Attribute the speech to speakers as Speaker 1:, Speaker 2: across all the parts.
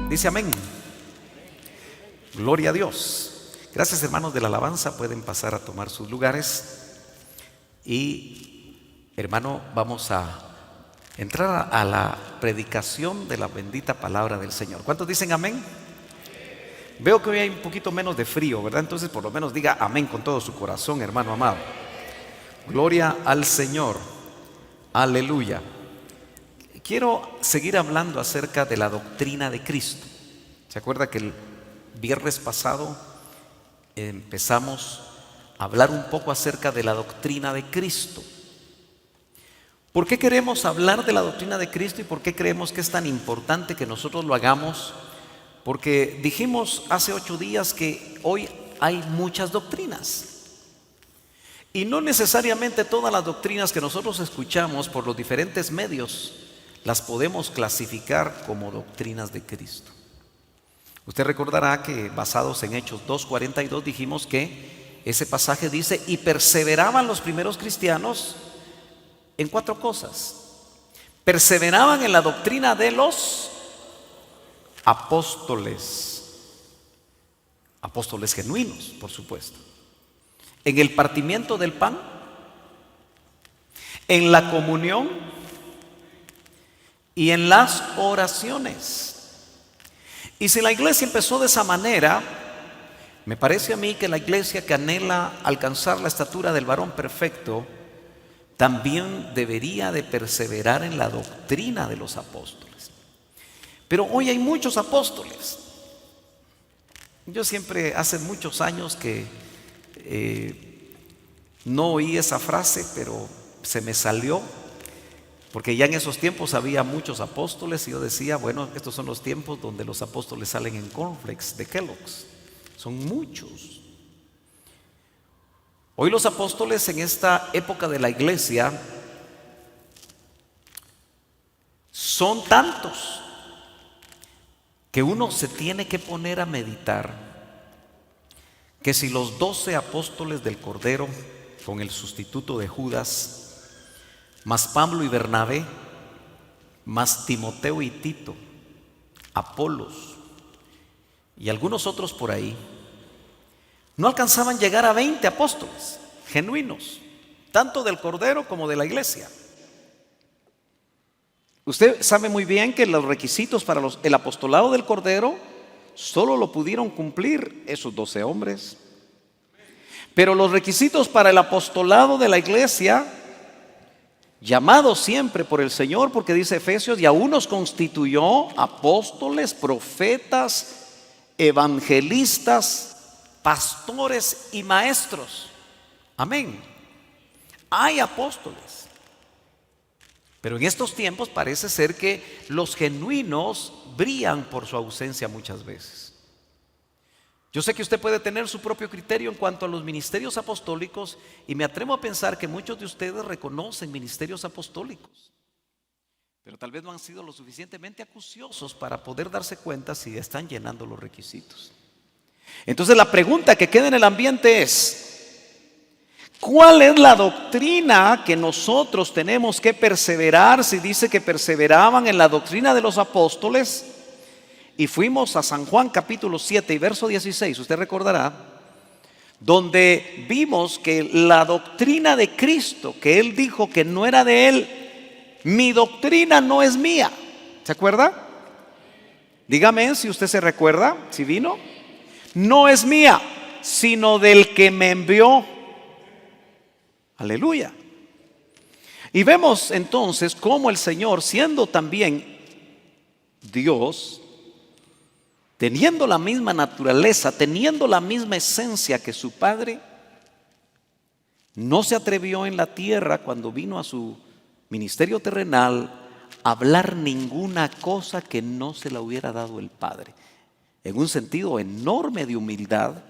Speaker 1: Dice amén. Gloria a Dios. Gracias, hermanos de la alabanza. Pueden pasar a tomar sus lugares. Y hermano, vamos a entrar a la predicación de la bendita palabra del Señor. ¿Cuántos dicen amén? Veo que hoy hay un poquito menos de frío, ¿verdad? Entonces por lo menos diga amén con todo su corazón, hermano amado. Gloria al Señor. Aleluya. Quiero seguir hablando acerca de la doctrina de Cristo. ¿Se acuerda que el viernes pasado empezamos a hablar un poco acerca de la doctrina de Cristo? ¿Por qué queremos hablar de la doctrina de Cristo y por qué creemos que es tan importante que nosotros lo hagamos? Porque dijimos hace 8 días que hoy hay muchas doctrinas. Y no necesariamente todas las doctrinas que nosotros escuchamos por los diferentes medios las podemos clasificar como doctrinas de Cristo. Usted recordará que basados en Hechos 2:42 dijimos que ese pasaje dice: y perseveraban los primeros cristianos en 4 cosas. Perseveraban en la doctrina de los apóstoles, apóstoles genuinos, por supuesto, en el partimiento del pan, en la comunión y en las oraciones. Y si la iglesia empezó de esa manera, me parece a mí que la iglesia que anhela alcanzar la estatura del varón perfecto también debería de perseverar en la doctrina de los apóstoles. Pero hoy hay muchos apóstoles. Yo siempre, hace muchos años que no oí esa frase, pero se me salió, porque ya en esos tiempos había muchos apóstoles y yo decía, bueno, estos son los tiempos donde los apóstoles salen en cornflakes de Kellogg's. Son muchos. Hoy los apóstoles en esta época de la iglesia son tantos que uno se tiene que poner a meditar que si los 12 apóstoles del Cordero, con el sustituto de Judas, más Pablo y Bernabé, más Timoteo y Tito, Apolos y algunos otros por ahí, no alcanzaban a llegar a 20 apóstoles genuinos, tanto del Cordero como de la iglesia. Usted sabe muy bien que los requisitos para el apostolado del Cordero solo lo pudieron cumplir esos 12 hombres. Pero los requisitos para el apostolado de la iglesia, llamados siempre por el Señor, porque dice Efesios, y aún nos constituyó apóstoles, profetas, evangelistas, pastores y maestros. Amén. Hay apóstoles. Pero en estos tiempos parece ser que los genuinos brillan por su ausencia muchas veces. Yo sé que usted puede tener su propio criterio en cuanto a los ministerios apostólicos y me atrevo a pensar que muchos de ustedes reconocen ministerios apostólicos, pero tal vez no han sido lo suficientemente acuciosos para poder darse cuenta si están llenando los requisitos. Entonces la pregunta que queda en el ambiente es: ¿cuál es la doctrina que nosotros tenemos que perseverar? Si dice que perseveraban en la doctrina de los apóstoles, y fuimos a San Juan capítulo 7 y verso 16, usted recordará, donde vimos que la doctrina de Cristo, que Él dijo que no era de Él, mi doctrina no es mía. ¿Se acuerda? Dígame si usted se recuerda, si vino. No es mía, sino del que me envió. Aleluya. Y vemos entonces cómo el Señor, siendo también Dios, teniendo la misma naturaleza, teniendo la misma esencia que su Padre, no se atrevió en la tierra cuando vino a su ministerio terrenal a hablar ninguna cosa que no se la hubiera dado el Padre, en un sentido enorme de humildad.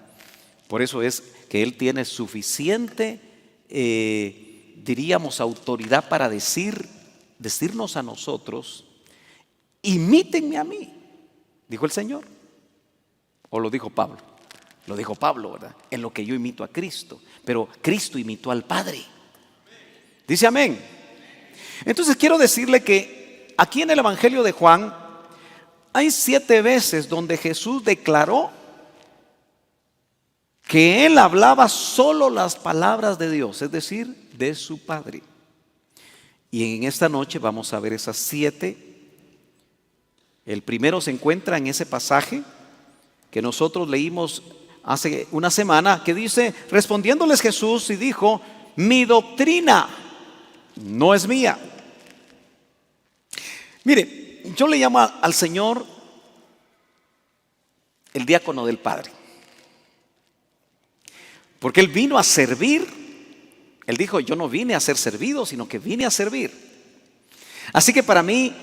Speaker 1: Por eso es que Él tiene suficiente, diríamos, autoridad para decirnos a nosotros: imítenme a mí, dijo el Señor. ¿O lo dijo Pablo? Lo dijo Pablo, ¿verdad? En lo que yo imito a Cristo. Pero Cristo imitó al Padre. Dice amén. Entonces quiero decirle que aquí en el Evangelio de Juan hay 7 veces donde Jesús declaró que Él hablaba solo las palabras de Dios, es decir, de su Padre. Y en esta noche vamos a ver esas 7. El primero se encuentra en ese pasaje que nosotros leímos hace una semana, que dice: respondiéndoles Jesús y dijo: mi doctrina no es mía. Mire, yo le llamo al Señor el diácono del Padre, porque Él vino a servir. Él dijo: yo no vine a ser servido, sino que vine a servir. Así que para mí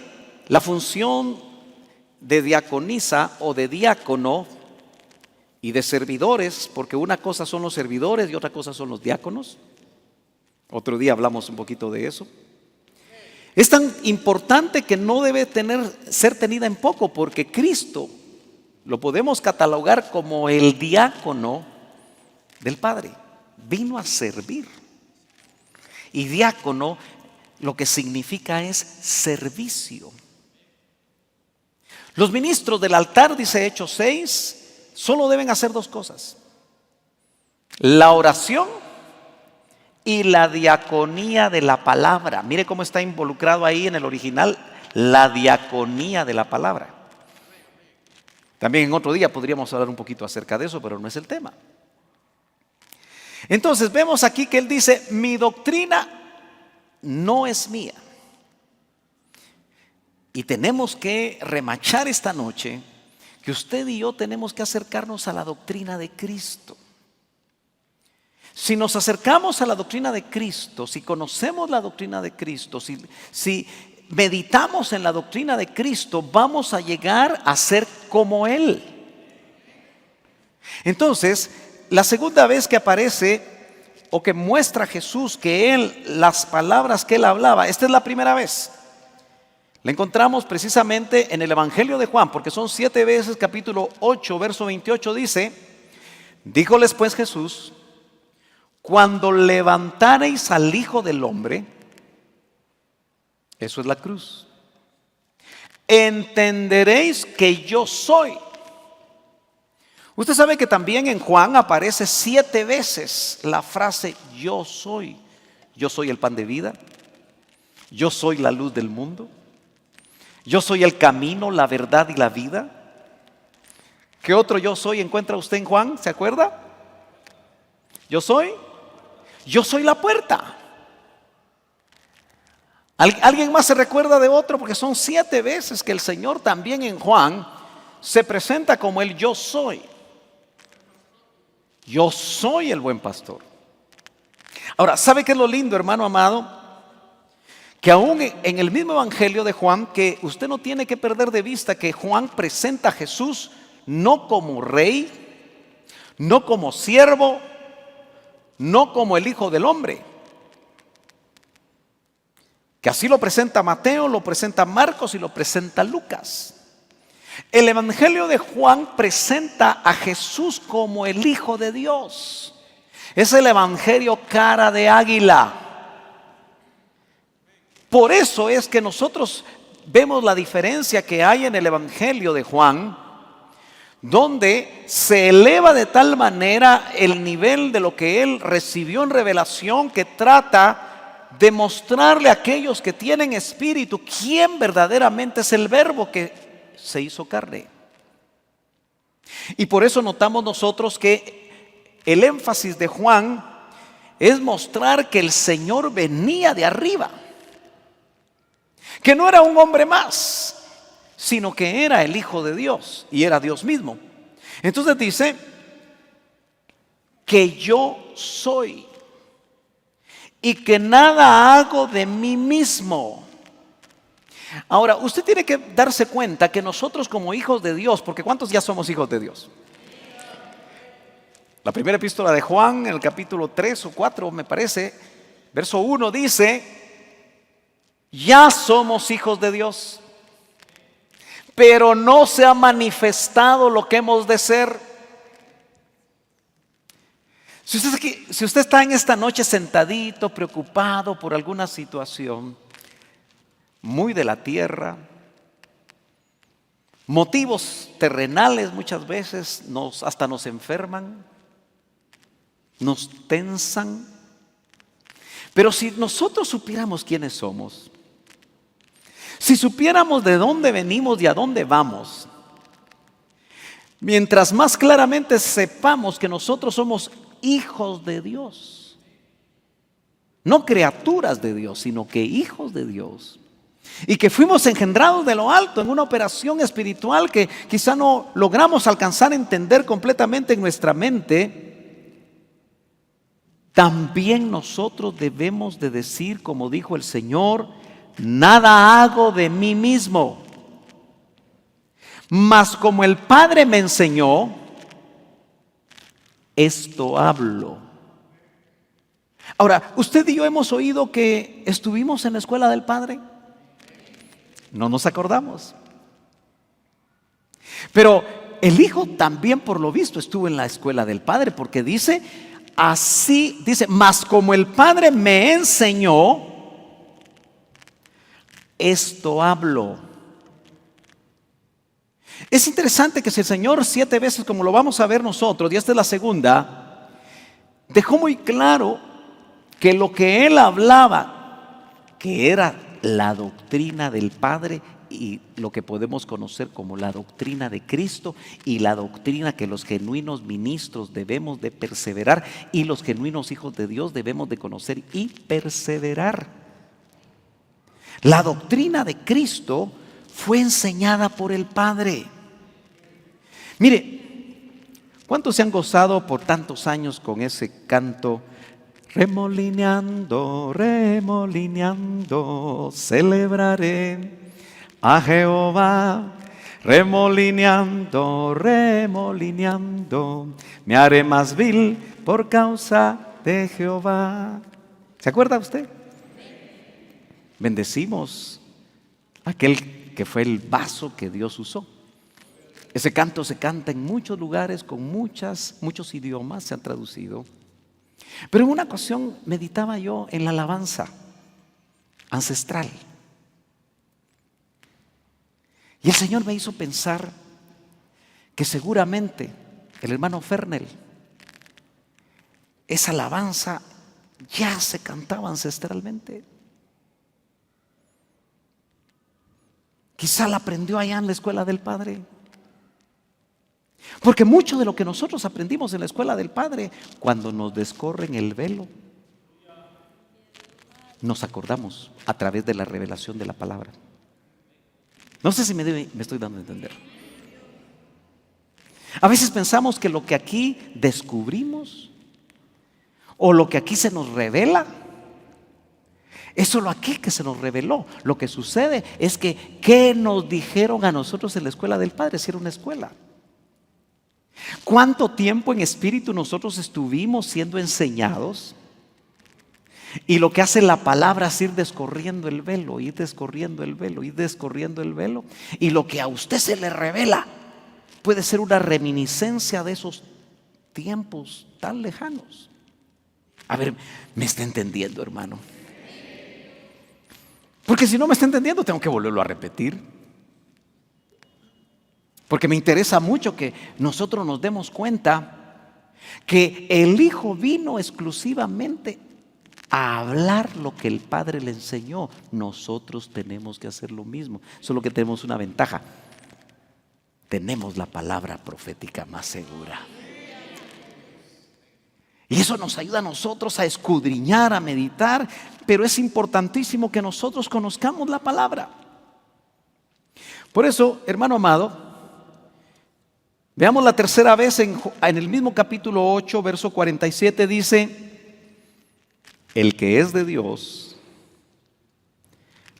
Speaker 1: la función de diaconisa o de diácono y de servidores, porque una cosa son los servidores y otra cosa son los diáconos, otro día hablamos un poquito de eso, es tan importante que no debe ser tenida en poco, porque Cristo lo podemos catalogar como el diácono del Padre. Vino a servir. Y diácono lo que significa es servicio. Los ministros del altar, dice Hechos 6, solo deben hacer 2 cosas: la oración y la diaconía de la palabra. Mire cómo está involucrado ahí en el original, la diaconía de la palabra. También en otro día podríamos hablar un poquito acerca de eso, pero no es el tema. Entonces vemos aquí que Él dice: mi doctrina no es mía. Y tenemos que remachar esta noche que usted y yo tenemos que acercarnos a la doctrina de Cristo. Si nos acercamos a la doctrina de Cristo, si conocemos la doctrina de Cristo, si meditamos en la doctrina de Cristo, vamos a llegar a ser como Él. Entonces, la segunda vez que aparece o que muestra Jesús que Él, las palabras que Él hablaba, esta es la primera vez. La encontramos precisamente en el Evangelio de Juan, porque son 7 veces. Capítulo 8, verso 28 dice: díjoles pues Jesús: cuando levantareis al Hijo del Hombre, eso es la cruz, entenderéis que yo soy. Usted sabe que también en Juan aparece 7 veces la frase yo soy. Yo soy el pan de vida, yo soy la luz del mundo, yo soy el camino, la verdad y la vida. ¿Qué otro yo soy encuentra usted en Juan? ¿Se acuerda? Yo soy la puerta. ¿Alguien más se recuerda de otro? Porque son 7 veces que el Señor también en Juan se presenta como el yo soy. Yo soy el buen pastor. Ahora, ¿sabe qué es lo lindo, hermano amado? Que aún en el mismo Evangelio de Juan, que usted no tiene que perder de vista que Juan presenta a Jesús no como rey, no como siervo, no como el Hijo del Hombre. Que así lo presenta Mateo, lo presenta Marcos y lo presenta Lucas. El Evangelio de Juan presenta a Jesús como el Hijo de Dios. Es el Evangelio cara de águila. Por eso es que nosotros vemos la diferencia que hay en el Evangelio de Juan, donde se eleva de tal manera el nivel de lo que él recibió en revelación, que trata de mostrarle a aquellos que tienen espíritu quién verdaderamente es el Verbo que se hizo carne. Y por eso notamos nosotros que el énfasis de Juan es mostrar que el Señor venía de arriba, que no era un hombre más, sino que era el Hijo de Dios y era Dios mismo. Entonces dice que yo soy y que nada hago de mí mismo. Ahora, usted tiene que darse cuenta que nosotros como hijos de Dios, porque ¿cuántos ya somos hijos de Dios? La primera epístola de Juan, en el capítulo 3 o 4 me parece, verso 1 dice: ya somos hijos de Dios, pero no se ha manifestado lo que hemos de ser. Si usted está en esta noche sentadito, preocupado por alguna situación muy de la tierra, Motivos terrenales muchas veces hasta nos enferman, nos tensan. Pero si nosotros supiéramos quiénes somos, si supiéramos de dónde venimos y a dónde vamos, mientras más claramente sepamos que nosotros somos hijos de Dios, no criaturas de Dios, sino que hijos de Dios, y que fuimos engendrados de lo alto en una operación espiritual que quizá no logramos alcanzar a entender completamente en nuestra mente, también nosotros debemos de decir, como dijo el Señor: nada hago de mí mismo, mas como el Padre me enseñó, esto hablo. Ahora, usted y yo hemos oído que estuvimos en la escuela del Padre. No nos acordamos. Pero el Hijo también, por lo visto, estuvo en la escuela del Padre, porque dice así, dice: mas como el Padre me enseñó, esto hablo. Es interesante que si el Señor 7 veces, como lo vamos a ver nosotros, y esta es la segunda, dejó muy claro que lo que Él hablaba, que era la doctrina del Padre, y lo que podemos conocer como la doctrina de Cristo, y la doctrina que los genuinos ministros debemos de perseverar, y los genuinos hijos de Dios debemos de conocer y perseverar. La doctrina de Cristo fue enseñada por el Padre. Mire, ¿cuántos se han gozado por tantos años con ese canto? Remolineando, remolineando, celebraré a Jehová. Remolineando, remolineando, me haré más vil por causa de Jehová. ¿Se acuerda usted? Bendecimos aquel que fue el vaso que Dios usó. Ese canto se canta en muchos lugares, con muchos idiomas, se han traducido. Pero en una ocasión meditaba yo en la alabanza ancestral, y el Señor me hizo pensar que seguramente el hermano Fernel, esa alabanza ya se cantaba ancestralmente. Quizá la aprendió allá en la escuela del Padre. Porque mucho de lo que nosotros aprendimos en la escuela del Padre, cuando nos descorren el velo, nos acordamos a través de la revelación de la palabra. No sé si me estoy dando a entender. A veces pensamos que lo que aquí descubrimos, o lo que aquí se nos revela, es solo aquí que se nos reveló. Lo que sucede es que ¿qué nos dijeron a nosotros en la escuela del Padre? Si era una escuela. ¿Cuánto tiempo en espíritu nosotros estuvimos siendo enseñados? Y lo que hace la palabra es ir descorriendo el velo, ir descorriendo el velo, ir descorriendo el velo. Y lo que a usted se le revela puede ser una reminiscencia de esos tiempos tan lejanos. A ver, ¿me está entendiendo, hermano? Porque si no me está entendiendo, tengo que volverlo a repetir. Porque me interesa mucho que nosotros nos demos cuenta que el Hijo vino exclusivamente a hablar lo que el Padre le enseñó. Nosotros tenemos que hacer lo mismo. Solo que tenemos una ventaja: tenemos la palabra profética más segura. Y eso nos ayuda a nosotros a escudriñar, a meditar. Pero es importantísimo que nosotros conozcamos la palabra. Por eso, hermano amado, veamos la tercera vez en el mismo capítulo 8, verso 47, dice: el que es de Dios,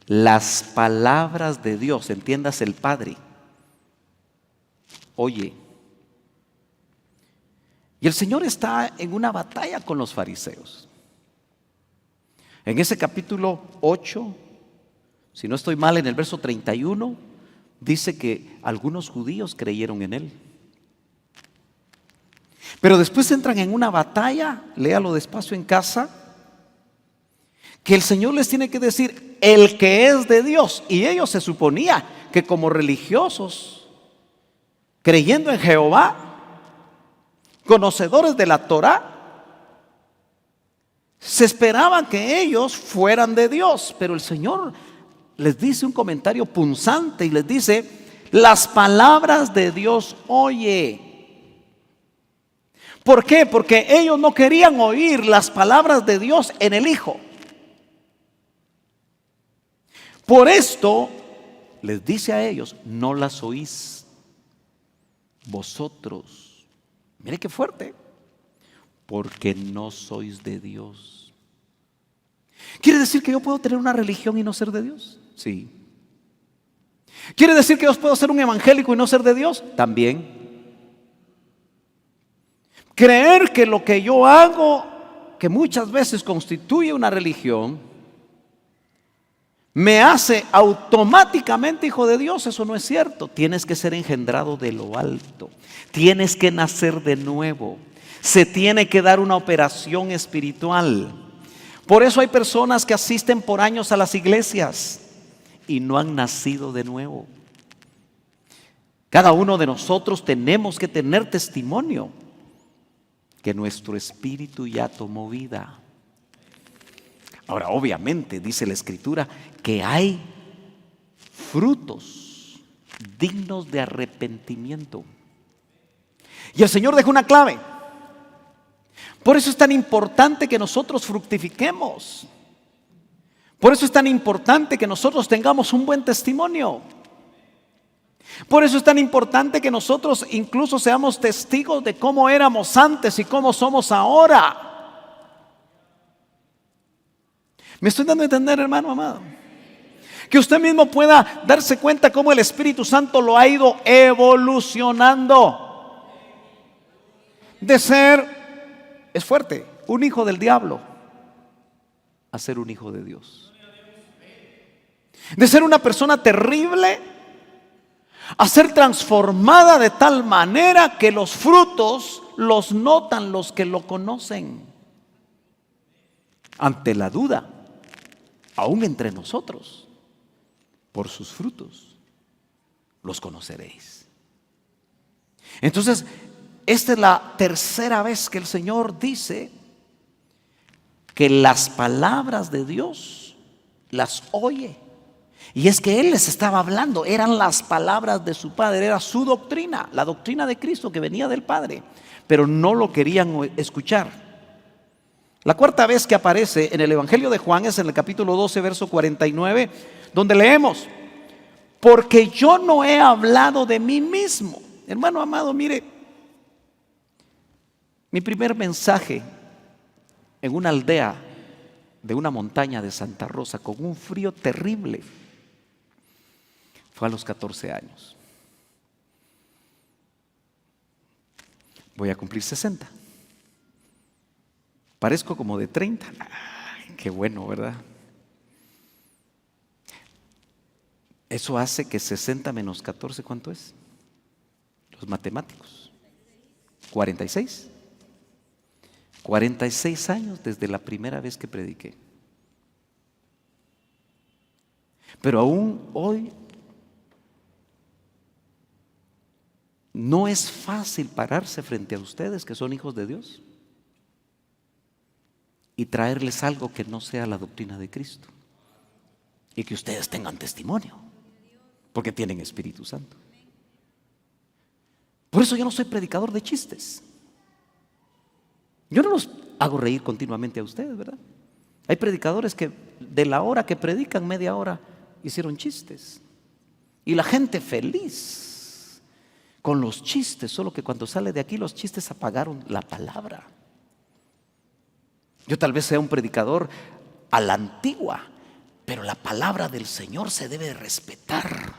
Speaker 1: las palabras de Dios, entiéndase el Padre, oye. Y el Señor está en una batalla con los fariseos. En ese capítulo 8, si no estoy mal, en el verso 31, dice que algunos judíos creyeron en Él. Pero después entran en una batalla, léalo despacio en casa, que el Señor les tiene que decir: el que es de Dios. Y ellos se suponía que como religiosos creyendo en Jehová, conocedores de la Torá, se esperaba que ellos fueran de Dios, pero el Señor les dice un comentario punzante y les dice: las palabras de Dios oye. ¿Por qué? Porque ellos no querían oír las palabras de Dios en el Hijo. Por esto les dice a ellos: no las oís vosotros. Mire qué fuerte. Porque no sois de Dios. ¿Quiere decir que yo puedo tener una religión y no ser de Dios? Sí. ¿Quiere decir que yo puedo ser un evangélico y no ser de Dios? También. Creer que lo que yo hago, que muchas veces constituye una religión, me hace automáticamente hijo de Dios, eso no es cierto. Tienes que ser engendrado de lo alto. Tienes que nacer de nuevo. Se tiene que dar una operación espiritual. Por eso hay personas que asisten por años a las iglesias y no han nacido de nuevo. Cada uno de nosotros tenemos que tener testimonio que nuestro espíritu ya tomó vida. Ahora, obviamente, dice la Escritura que hay frutos dignos de arrepentimiento. Y el Señor dejó una clave. Por eso es tan importante que nosotros fructifiquemos. Por eso es tan importante que nosotros tengamos un buen testimonio. Por eso es tan importante que nosotros incluso seamos testigos de cómo éramos antes y cómo somos ahora. ¿Me estoy dando a entender, hermano amado? Que usted mismo pueda darse cuenta cómo el Espíritu Santo lo ha ido evolucionando. De ser, es fuerte, un hijo del diablo a ser un hijo de Dios. De ser una persona terrible a ser transformada de tal manera que los frutos los notan los que lo conocen. Ante la duda, aún entre nosotros, por sus frutos los conoceréis. Entonces, esta es la tercera vez que el Señor dice que las palabras de Dios las oye. Y es que Él les estaba hablando, eran las palabras de su Padre, era su doctrina, la doctrina de Cristo que venía del Padre, pero no lo querían escuchar. La cuarta vez que aparece en el Evangelio de Juan es en el capítulo 12, verso 49, donde leemos: porque yo no he hablado de mí mismo. Hermano amado, mire, mi primer mensaje en una aldea de una montaña de Santa Rosa con un frío terrible fue a los 14 años. Voy a cumplir 60. Parezco como de 30. Ay, qué bueno, ¿verdad? Eso hace que 60 menos 14, ¿cuánto es? Los matemáticos. 46. 46 años desde la primera vez que prediqué. Pero aún hoy no es fácil pararse frente a ustedes que son hijos de Dios y traerles algo que no sea la doctrina de Cristo y que ustedes tengan testimonio, porque tienen Espíritu Santo. Por eso yo no soy predicador de chistes. Yo no los hago reír continuamente a ustedes, ¿verdad? Hay predicadores que de la hora que predican, media hora hicieron chistes y la gente feliz con los chistes, solo que cuando sale de aquí los chistes apagaron la palabra. Yo tal vez sea un predicador a la antigua, pero la palabra del Señor se debe respetar.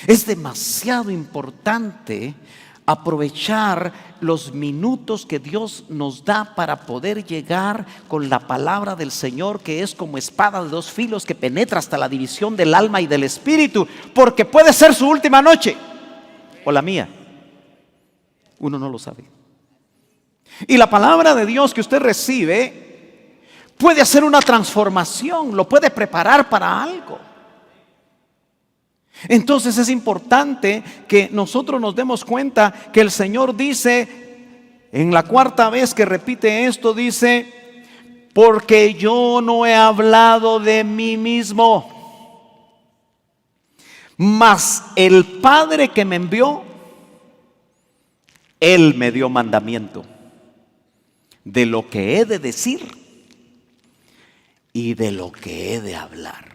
Speaker 1: Es demasiado importante aprovechar los minutos que Dios nos da para poder llegar con la palabra del Señor, que es como espada de dos filos que penetra hasta la división del alma y del espíritu, porque puede ser su última noche o la mía. Uno no lo sabe. Y la palabra de Dios que usted recibe puede hacer una transformación, lo puede preparar para algo. Entonces es importante que nosotros nos demos cuenta que el Señor dice, en la cuarta vez que repite esto, dice: porque yo no he hablado de mí mismo, mas el Padre que me envió, Él me dio mandamiento de lo que he de decir y de lo que he de hablar.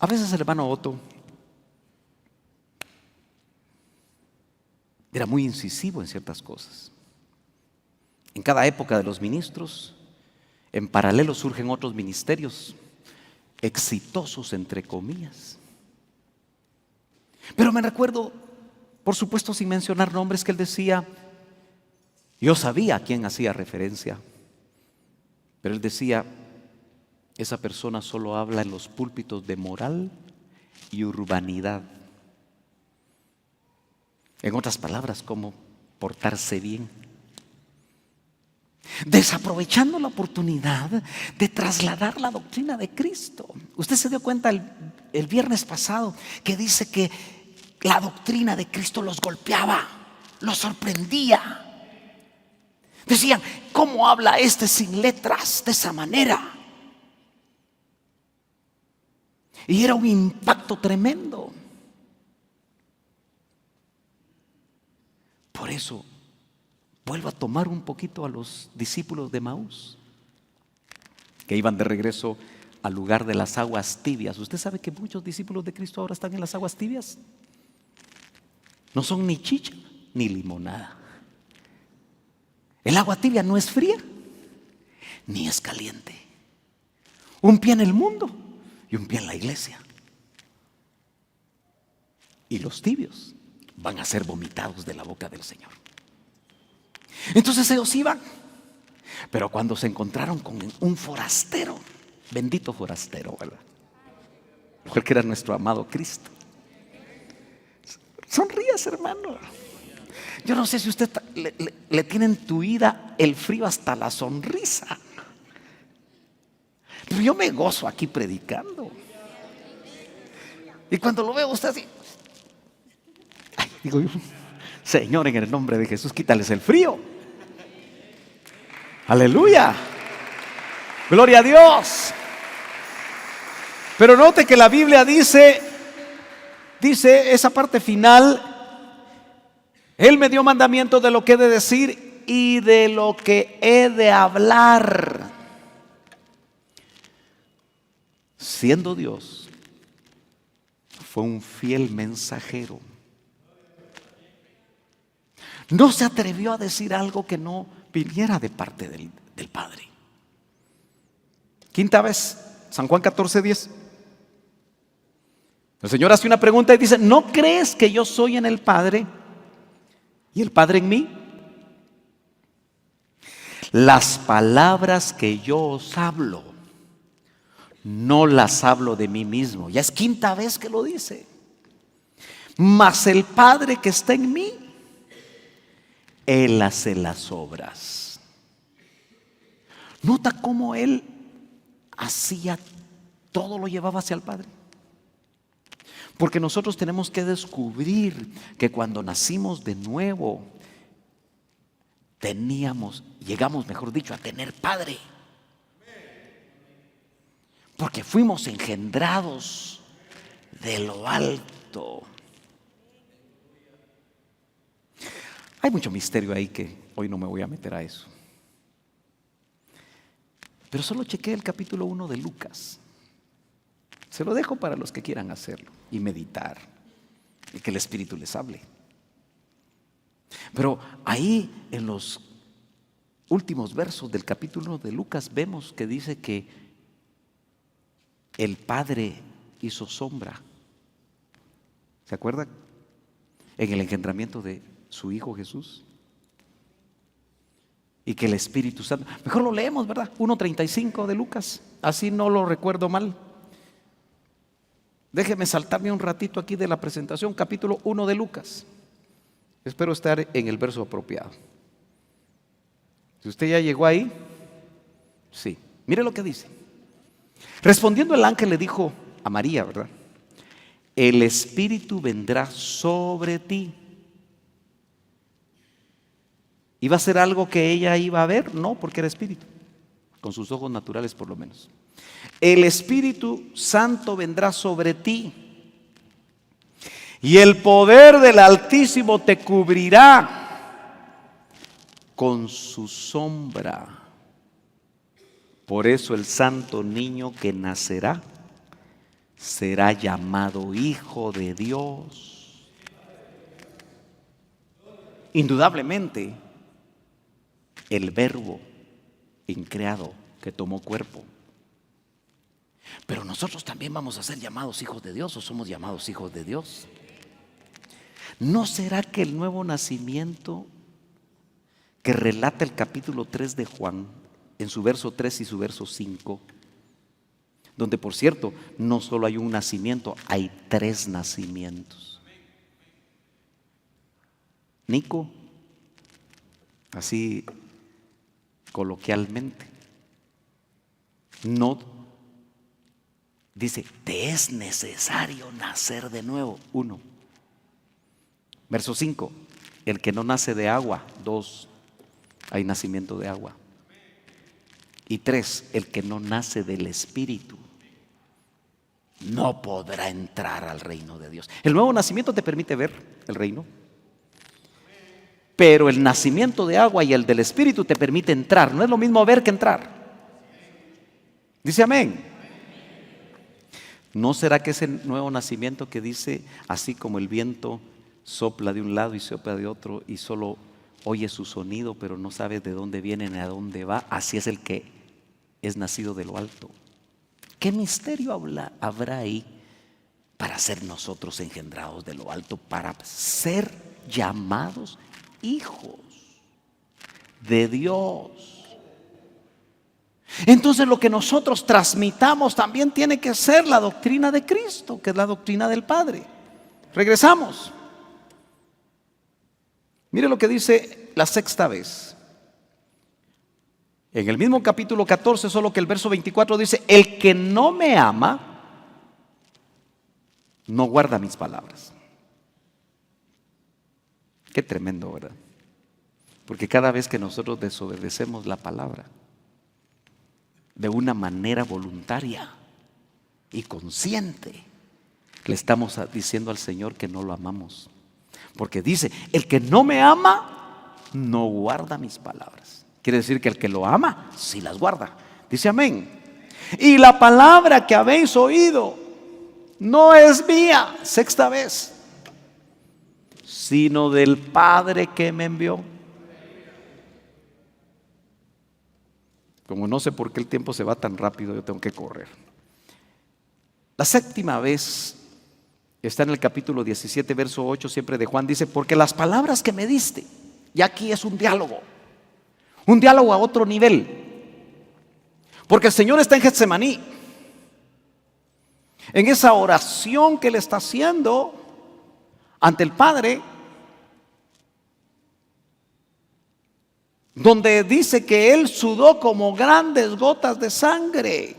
Speaker 1: A veces el hermano Otto era muy incisivo en ciertas cosas. En cada época de los ministros, en paralelo surgen otros ministerios exitosos, entre comillas. Pero me recuerdo, por supuesto sin mencionar nombres, que él decía, yo sabía a quién hacía referencia, pero él decía: esa persona solo habla en los púlpitos de moral y urbanidad. En otras palabras, como portarse bien, desaprovechando la oportunidad de trasladar la doctrina de Cristo. Usted se dio cuenta el viernes pasado que dice que la doctrina de Cristo los golpeaba, los sorprendía. Decían: ¿cómo habla este sin letras de esa manera? Y era un impacto tremendo. Por eso vuelvo a tomar un poquito a los discípulos de Emaús, que iban de regreso al lugar de las aguas tibias. ¿Usted sabe que muchos discípulos de Cristo ahora están en las aguas tibias? No son ni chicha ni limonada. El agua tibia no es fría ni es caliente. Un pie en el mundo y un pie en la iglesia. Y los tibios van a ser vomitados de la boca del Señor. Entonces ellos iban, pero cuando se encontraron con un forastero, bendito forastero, ¿verdad? El que era nuestro amado Cristo. Sonrías, hermano. Yo no sé si usted le tiene intuida el frío hasta la sonrisa, pero yo me gozo aquí predicando. Y cuando lo veo usted así, ay, digo yo: Señor, en el nombre de Jesús, quítales el frío. Aleluya. Gloria a Dios. Pero note que la Biblia dice esa parte final: Él me dio mandamiento de lo que he de decir y de lo que he de hablar. Siendo Dios, fue un fiel mensajero. No se atrevió a decir algo que no viniera de parte del Padre. Quinta vez, San Juan 14:10. El Señor hace una pregunta y dice: ¿no crees que yo soy en el Padre y el Padre en mí? Las palabras que yo os hablo, no las hablo de mí mismo. Ya es quinta vez que lo dice. Mas el Padre que está en mí, Él hace las obras. Nota cómo Él hacía todo, lo llevaba hacia el Padre. Porque nosotros tenemos que descubrir que cuando nacimos de nuevo, llegamos, mejor dicho, a tener Padre. Porque fuimos engendrados de lo alto. Hay mucho misterio ahí que hoy no me voy a meter a eso. Pero solo chequé el capítulo 1 de Lucas. Se lo dejo para los que quieran hacerlo y meditar y que el Espíritu les hable. Pero ahí en los últimos versos del capítulo 1 de Lucas vemos que dice que el Padre hizo sombra. ¿Se acuerdan? En el engendramiento de su Hijo Jesús. Y que el Espíritu Santo, mejor lo leemos, ¿verdad? 1:35 de Lucas, así no lo recuerdo mal. Déjeme saltarme un ratito aquí de la presentación, capítulo 1 de Lucas. Espero estar en el verso apropiado. Si usted ya llegó ahí, sí, Mire lo que dice. Respondiendo el ángel le dijo a María, ¿verdad? El Espíritu vendrá sobre ti. ¿Iba a ser algo que ella iba a ver? No, porque era espíritu, con sus ojos naturales por lo menos. El Espíritu Santo vendrá sobre ti y el poder del Altísimo te cubrirá con su sombra. Por eso el santo niño que nacerá será llamado Hijo de Dios. Indudablemente, el Verbo increado que tomó cuerpo. Pero nosotros también vamos a ser llamados hijos de Dios, o somos llamados hijos de Dios. ¿No será que el nuevo nacimiento que relata el capítulo 3 de Juan, en su verso 3 y su verso 5, donde por cierto no solo hay un nacimiento, hay 3 nacimientos? Nico, así coloquialmente, no dice, te es necesario nacer de nuevo. 1. Verso 5, el que no nace de agua. 2, hay nacimiento de agua. Y 3, el que no nace del Espíritu no podrá entrar al reino de Dios. El nuevo nacimiento te permite ver el reino, pero el nacimiento de agua y el del Espíritu te permite entrar. No es lo mismo ver que entrar. Dice amén. ¿No será que ese nuevo nacimiento que dice, así como el viento sopla de un lado y sopla de otro y solo oye su sonido, pero no sabe de dónde viene ni a dónde va, así es el que es nacido de lo alto? ¿Qué misterio habrá ahí para ser nosotros engendrados de lo alto, para ser llamados hijos de Dios? Entonces lo que nosotros transmitamos también tiene que ser la doctrina de Cristo, que es la doctrina del Padre. Regresamos. Mire lo que dice la 6ª vez. En el mismo capítulo 14, solo que el verso 24 dice, el que no me ama, no guarda mis palabras. Qué tremendo, ¿verdad? Porque cada vez que nosotros desobedecemos la palabra, de una manera voluntaria y consciente, le estamos diciendo al Señor que no lo amamos. Porque dice, el que no me ama, no guarda mis palabras. Quiere decir que el que lo ama, sí las guarda. Dice amén. Y la palabra que habéis oído no es mía, 6ª vez, sino del Padre que me envió. Como no sé por qué el tiempo se va tan rápido, yo tengo que correr. La 7ª vez está en el capítulo 17, verso 8, siempre de Juan. Dice, porque las palabras que me diste, y aquí es un diálogo a otro nivel. Porque el Señor está en Getsemaní, en esa oración que Él está haciendo ante el Padre, donde dice que Él sudó como grandes gotas de sangre.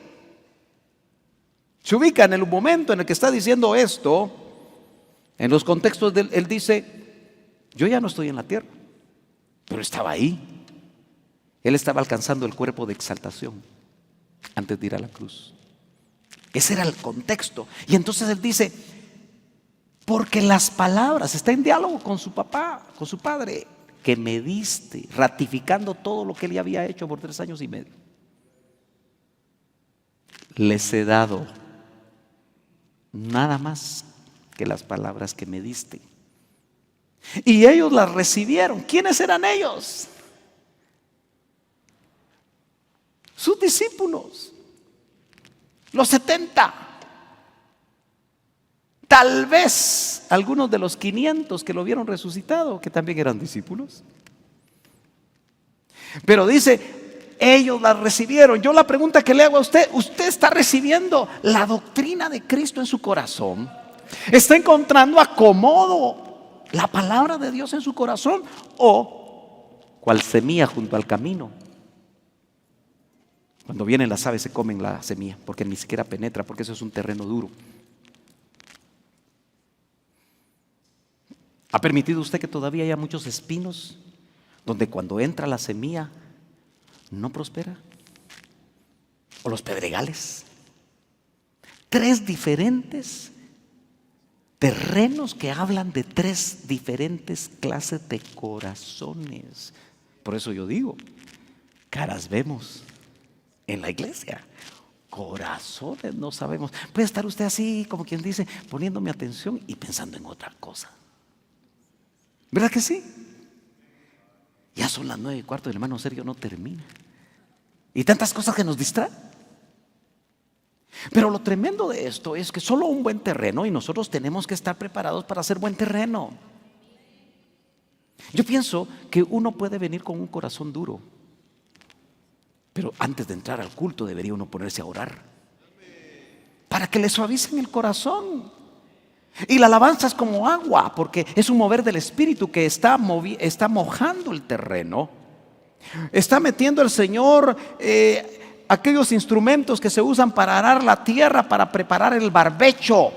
Speaker 1: Se ubica en el momento en el que está diciendo esto, en los contextos de Él dice, yo ya no estoy en la tierra, pero estaba ahí. Él estaba alcanzando el cuerpo de exaltación antes de ir a la cruz. Ese era el contexto. Y entonces Él dice, porque las palabras, está en diálogo con su papá, con su padre, que me diste, ratificando todo lo que Él ya había hecho por 3 años y medio. Les he dado nada más que las palabras que me diste. Y ellos las recibieron. ¿Quiénes eran ellos? Sus discípulos, los 70. Tal vez algunos de los 500 que lo vieron resucitado, que también eran discípulos. Pero dice, ellos la recibieron. Yo la pregunta que le hago a usted, ¿usted está recibiendo la doctrina de Cristo en su corazón? ¿Está encontrando acomodo la palabra de Dios en su corazón? ¿O cual semilla junto al camino? Cuando vienen las aves se comen la semilla, porque ni siquiera penetra, porque eso es un terreno duro. ¿Ha permitido usted que todavía haya muchos espinos donde cuando entra la semilla no prospera? O los pedregales. 3 diferentes terrenos que hablan de 3 diferentes clases de corazones. Por eso yo digo, caras vemos en la iglesia, corazones no sabemos. Puede estar usted así, como quien dice, poniéndome atención y pensando en otra cosa. ¿Verdad que sí? Ya son las 9:15, el hermano Sergio no termina. Y tantas cosas que nos distraen. Pero lo tremendo de esto es que solo un buen terreno, y nosotros tenemos que estar preparados para hacer buen terreno. Yo pienso que uno puede venir con un corazón duro, pero antes de entrar al culto debería uno ponerse a orar para que le suavicen el corazón. Y la alabanza es como agua, porque es un mover del Espíritu que está mojando el terreno. Está metiendo el Señor aquellos instrumentos que se usan para arar la tierra, para preparar el barbecho,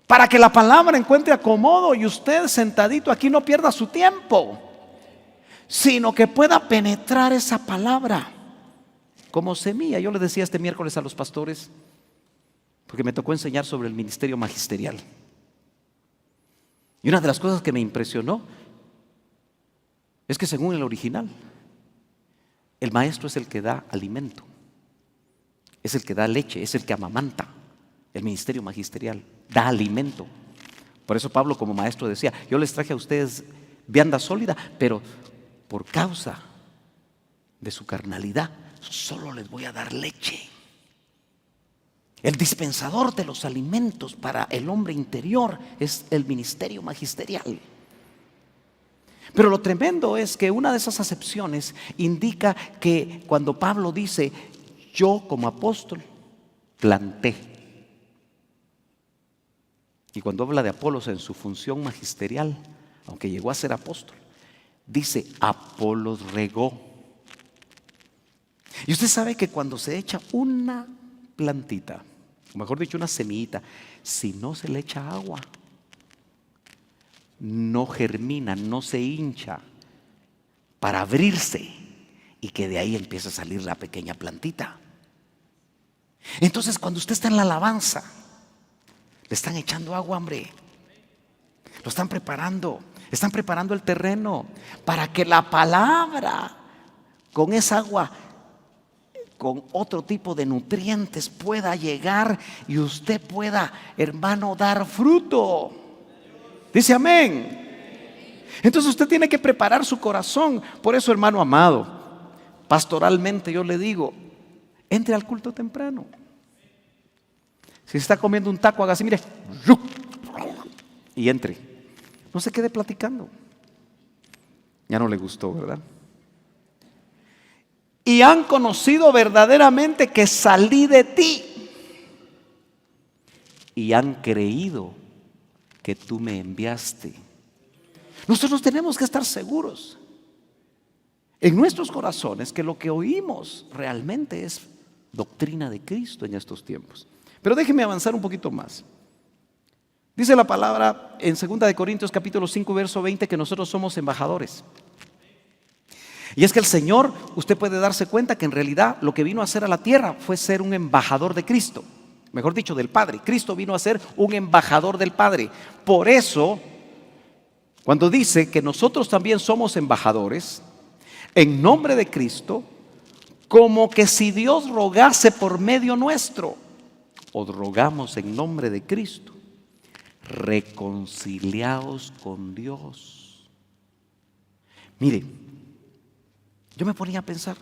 Speaker 1: para que la palabra encuentre acomodo y usted sentadito aquí no pierda su tiempo, sino que pueda penetrar esa palabra como semilla. Yo les decía este miércoles a los pastores, porque me tocó enseñar sobre el ministerio magisterial. Y una de las cosas que me impresionó es que según el original, el maestro es el que da alimento, es el que da leche, es el que amamanta. El ministerio magisterial da alimento. Por eso Pablo como maestro decía, yo les traje a ustedes vianda sólida, pero por causa de su carnalidad solo les voy a dar leche. El dispensador de los alimentos para el hombre interior es el ministerio magisterial. Pero lo tremendo es que una de esas acepciones indica que cuando Pablo dice, yo como apóstol planté. Y cuando habla de Apolos en su función magisterial, aunque llegó a ser apóstol, dice Apolos regó. Y usted sabe que cuando se echa una plantita, o mejor dicho una semillita, si no se le echa agua, no germina, no se hincha para abrirse y que de ahí empiece a salir la pequeña plantita. Entonces cuando usted está en la alabanza, le están echando agua, hombre. Lo están preparando el terreno para que la palabra con esa agua, con otro tipo de nutrientes pueda llegar y usted pueda, hermano, dar fruto. Dice amén. Entonces usted tiene que preparar su corazón. Por eso, hermano amado, pastoralmente yo le digo, entre al culto temprano. Si está comiendo un taco, haga así, mire, y entre. No se quede platicando. Ya no le gustó, ¿verdad? Y han conocido verdaderamente que salí de ti. Y han creído que tú me enviaste. Nosotros tenemos que estar seguros en nuestros corazones que lo que oímos realmente es doctrina de Cristo en estos tiempos. Pero déjenme avanzar un poquito más. Dice la palabra en 2 Corintios capítulo 5 verso 20 que nosotros somos embajadores. Y es que el Señor, usted puede darse cuenta que en realidad lo que vino a hacer a la tierra fue ser un embajador de Cristo. Mejor dicho, del Padre. Cristo vino a ser un embajador del Padre. Por eso, cuando dice que nosotros también somos embajadores en nombre de Cristo, como que si Dios rogase por medio nuestro, os rogamos en nombre de Cristo, reconciliaos con Dios. Mire, yo me ponía a pensar,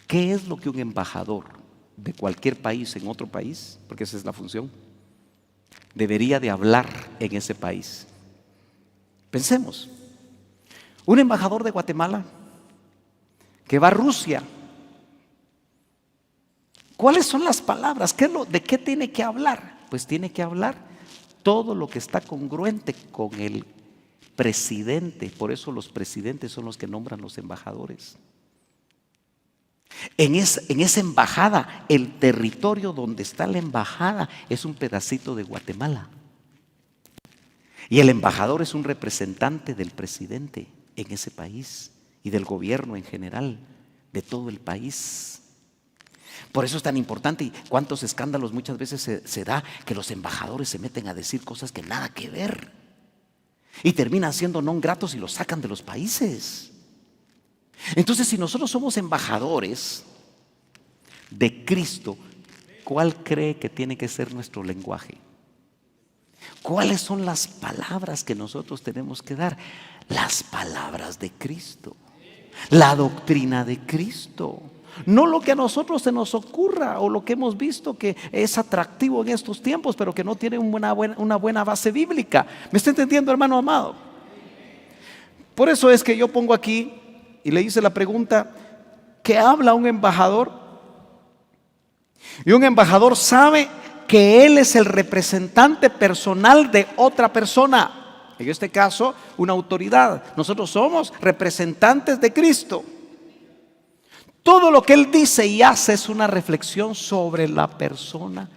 Speaker 1: ¿qué es lo que un embajador de cualquier país en otro país, porque esa es la función, debería de hablar en ese país? Pensemos, un embajador de Guatemala que va a Rusia, ¿cuáles son las palabras? ¿De qué tiene que hablar? Pues tiene que hablar todo lo que está congruente con el presidente. Por eso los presidentes son los que nombran los embajadores. En esa embajada, el territorio donde está la embajada es un pedacito de Guatemala. Y el embajador es un representante del presidente en ese país y del gobierno en general, de todo el país. Por eso es tan importante y cuántos escándalos muchas veces se da que los embajadores se meten a decir cosas que nada que ver y terminan siendo non gratos y los sacan de los países. Entonces, si nosotros somos embajadores de Cristo, ¿cuál cree que tiene que ser nuestro lenguaje? ¿Cuáles son las palabras que nosotros tenemos que dar? Las palabras de Cristo, la doctrina de Cristo. No lo que a nosotros se nos ocurra o lo que hemos visto que es atractivo en estos tiempos, pero que no tiene una buena base bíblica. ¿Me está entendiendo, hermano amado? Por eso es que yo pongo aquí y le hice la pregunta: ¿qué habla un embajador? Y un embajador sabe que él es el representante personal de otra persona. En este caso, una autoridad. Nosotros somos representantes de Cristo. Todo lo que él dice y hace es una reflexión sobre la persona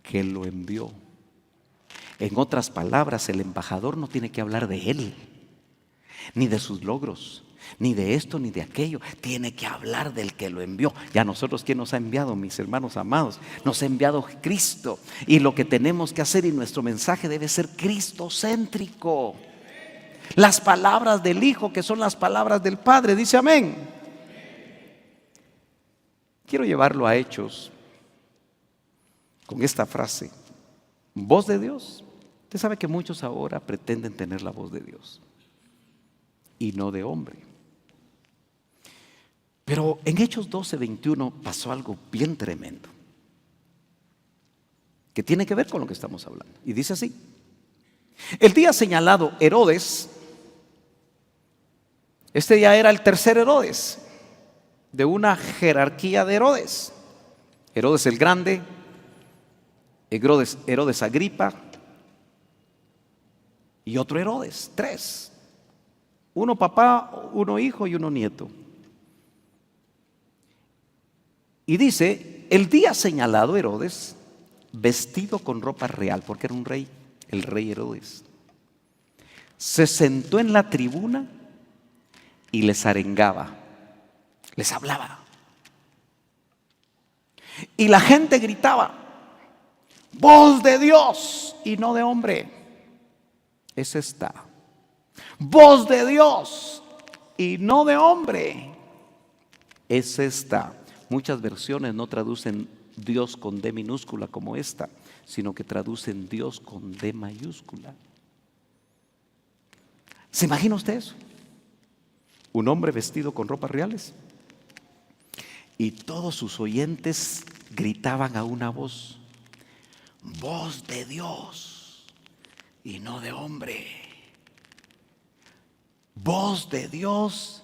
Speaker 1: que lo envió. En otras palabras, el embajador no tiene que hablar de él, ni de sus logros, ni de esto, ni de aquello. Tiene que hablar del que lo envió. Y a nosotros, ¿quién nos ha enviado, mis hermanos amados? Nos ha enviado Cristo. Y lo que tenemos que hacer y nuestro mensaje debe ser cristocéntrico. Las palabras del Hijo, que son las palabras del Padre. Dice amén. Quiero llevarlo a Hechos con esta frase: voz de Dios. Usted sabe que muchos ahora pretenden tener la voz de Dios y no de hombre. Pero en Hechos 12:21 pasó algo bien tremendo que tiene que ver con lo que estamos hablando. Y dice así: el día señalado, Herodes, este ya era el tercer Herodes de una jerarquía de Herodes. Herodes el Grande, Herodes Agripa y otro Herodes, tres. Uno papá, uno hijo y uno nieto. Y dice: el día señalado, Herodes, vestido con ropa real, porque era un rey, el rey Herodes, se sentó en la tribuna y les arengaba, les hablaba. Y la gente gritaba: voz de Dios y no de hombre. Es esta. Voz de Dios y no de hombre. Es esta. Muchas versiones no traducen Dios con D minúscula como esta, sino que traducen Dios con D mayúscula. ¿Se imagina usted eso? Un hombre vestido con ropas reales y todos sus oyentes gritaban a una voz: voz de Dios y no de hombre. Voz de Dios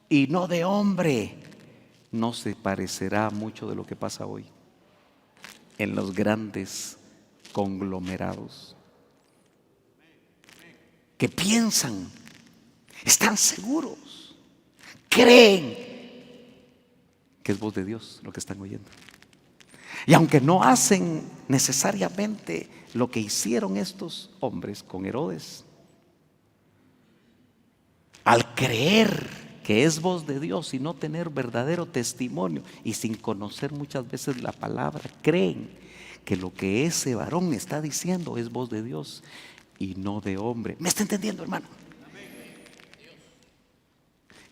Speaker 1: y no de hombre. No se parecerá mucho de lo que pasa hoy en los grandes conglomerados que piensan, están seguros, creen que es voz de Dios lo que están oyendo. Y aunque no hacen necesariamente lo que hicieron estos hombres con Herodes, al creer que es voz de Dios y no tener verdadero testimonio y sin conocer muchas veces la palabra, creen que lo que ese varón está diciendo es voz de Dios y no de hombre. ¿Me está entendiendo, hermano?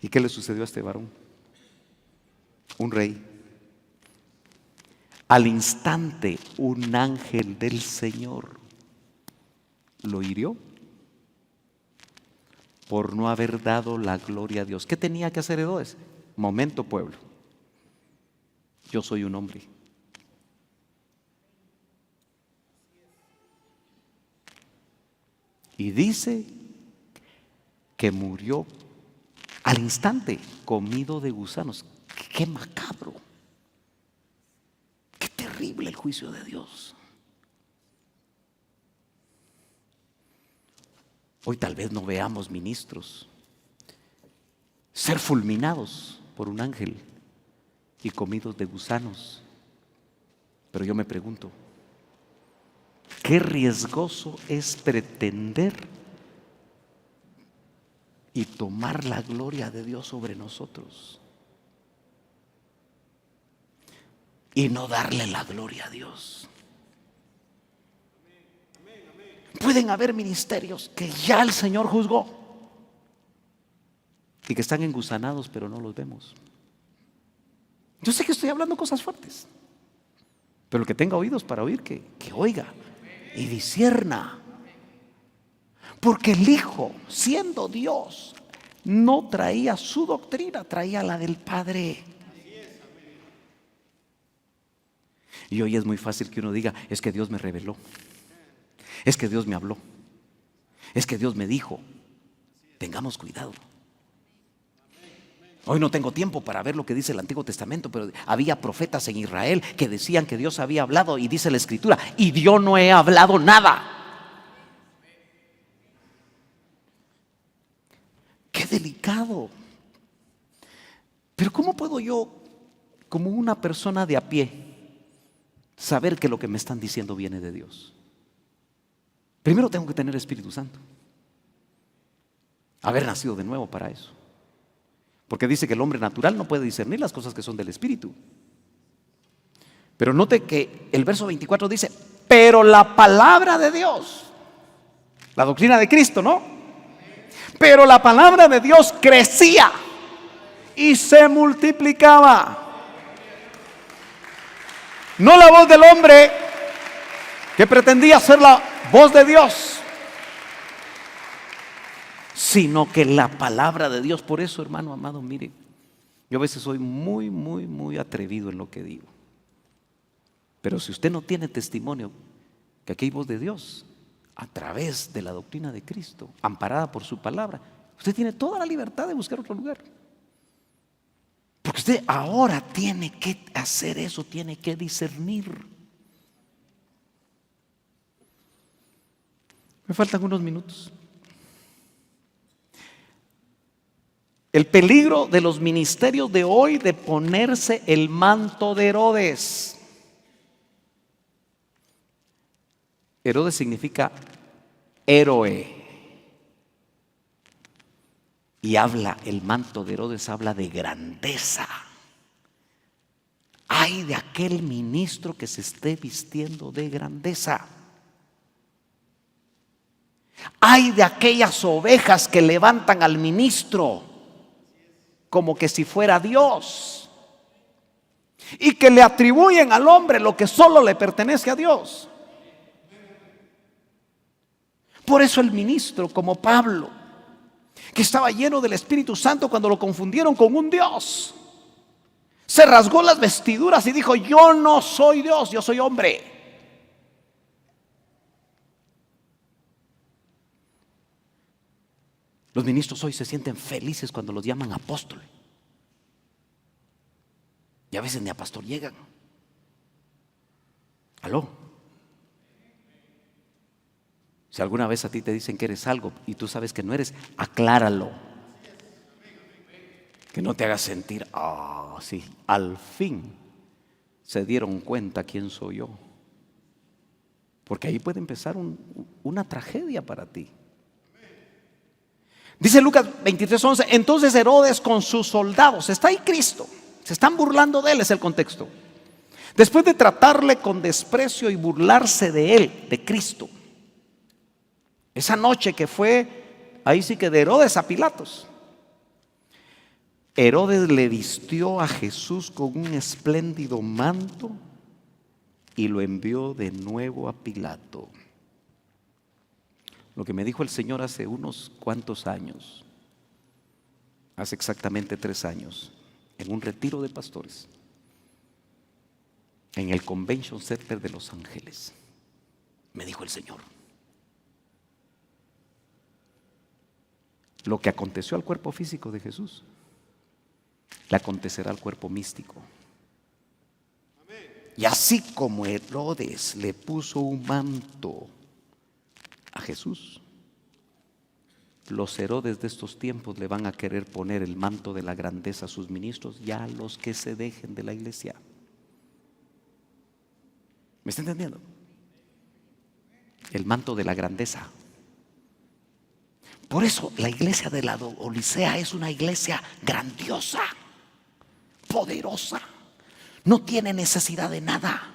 Speaker 1: ¿Y qué le sucedió a este varón? Un rey. Al instante, un ángel del Señor lo hirió por no haber dado la gloria a Dios. ¿Qué tenía que hacer Herodes? Momento, pueblo. Yo soy un hombre. Y dice que murió al instante, comido de gusanos. ¡Qué macabro! ¡Qué terrible el juicio de Dios! Hoy tal vez no veamos ministros ser fulminados por un ángel y comidos de gusanos. Pero yo me pregunto, qué riesgoso es pretender y tomar la gloria de Dios sobre nosotros y no darle la gloria a Dios. Pueden haber ministerios que ya el Señor juzgó y que están engusanados, pero no los vemos. Yo sé que estoy hablando cosas fuertes, pero el que tenga oídos para oír, que oiga y discierna. Porque el Hijo, siendo Dios, no traía su doctrina, traía la del Padre. Y hoy es muy fácil que uno diga, es que Dios me reveló, es que Dios me habló, es que Dios me dijo. Tengamos cuidado. Hoy no tengo tiempo para ver lo que dice el Antiguo Testamento, pero había profetas en Israel que decían que Dios había hablado, y dice la Escritura, y yo no he hablado nada. Qué delicado. Pero ¿cómo puedo yo, como una persona de a pie, saber que lo que me están diciendo viene de Dios? Primero tengo que tener Espíritu Santo, haber nacido de nuevo para eso. Porque dice que el hombre natural no puede discernir las cosas que son del Espíritu. Pero note que el verso 24 dice, pero la palabra de Dios, la doctrina de Cristo, ¿no? Pero la palabra de Dios crecía y se multiplicaba. No la voz del hombre que pretendía ser la voz de Dios, sino que la palabra de Dios. Por eso, hermano amado, mire, yo a veces soy muy atrevido en lo que digo. Pero si usted no tiene testimonio que aquí hay voz de Dios a través de la doctrina de Cristo, amparada por su palabra, usted tiene toda la libertad de buscar otro lugar. Porque usted ahora tiene que hacer eso, tiene que discernir. Me faltan unos minutos. El peligro de los ministerios de hoy de ponerse el manto de Herodes. Herodes significa héroe. Y el manto de Herodes habla de grandeza. Ay de aquel ministro que se esté vistiendo de grandeza. Ay de aquellas ovejas que levantan al ministro como que si fuera Dios y que le atribuyen al hombre lo que solo le pertenece a Dios. Por eso el ministro, como Pablo, que estaba lleno del Espíritu Santo, cuando lo confundieron con un Dios, se rasgó las vestiduras y dijo, yo no soy Dios, yo soy hombre. Los ministros hoy se sienten felices cuando los llaman apóstol. Y a veces ni a pastor llegan. ¿Aló? Si alguna vez a ti te dicen que eres algo y tú sabes que no eres, acláralo. Que no te hagas sentir, sí, al fin se dieron cuenta quién soy yo. Porque ahí puede empezar una tragedia para ti. Dice Lucas 23:11, entonces Herodes con sus soldados, está ahí Cristo, se están burlando de él, es el contexto. Después de tratarle con desprecio y burlarse de él, de Cristo, esa noche que fue, ahí sí que de Herodes a Pilatos, Herodes le vistió a Jesús con un espléndido manto y lo envió de nuevo a Pilato. Lo que me dijo el Señor hace unos cuantos años, hace exactamente 3 años, en un retiro de pastores, en el Convention Center de Los Ángeles, me dijo el Señor, lo que aconteció al cuerpo físico de Jesús, le acontecerá al cuerpo místico. Y así como Herodes le puso un manto a Jesús, los Herodes de estos tiempos le van a querer poner el manto de la grandeza a sus ministros y a los que se dejen de la iglesia. ¿Me está entendiendo? El manto de la grandeza. Por eso la iglesia de la Odisea es una iglesia grandiosa, poderosa. No tiene necesidad de nada,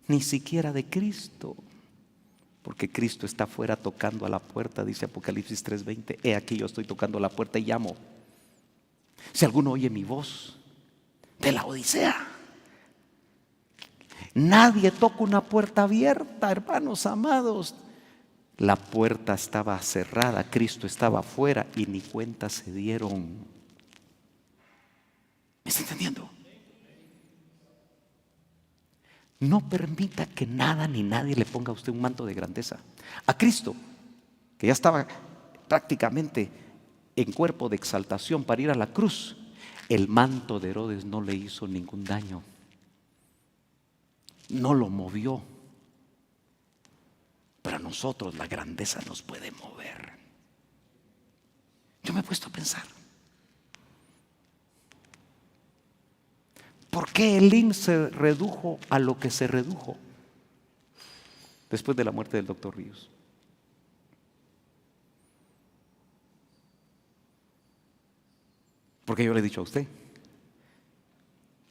Speaker 1: ni siquiera de Cristo. Porque Cristo está afuera tocando a la puerta, dice Apocalipsis 3:20. He aquí yo estoy tocando a la puerta y llamo. Si alguno oye mi voz de la Odisea. Nadie toca una puerta abierta, hermanos amados. La puerta estaba cerrada, Cristo estaba afuera y ni cuenta se dieron. ¿Me está entendiendo? No permita que nada ni nadie le ponga a usted un manto de grandeza. A Cristo, que ya estaba prácticamente en cuerpo de exaltación para ir a la cruz, el manto de Herodes no le hizo ningún daño. No lo movió. Pero a nosotros la grandeza nos puede mover. Yo me he puesto a pensar, ¿por qué Elín se redujo a lo que se redujo después de la muerte del doctor Ríos? Porque yo le he dicho a usted,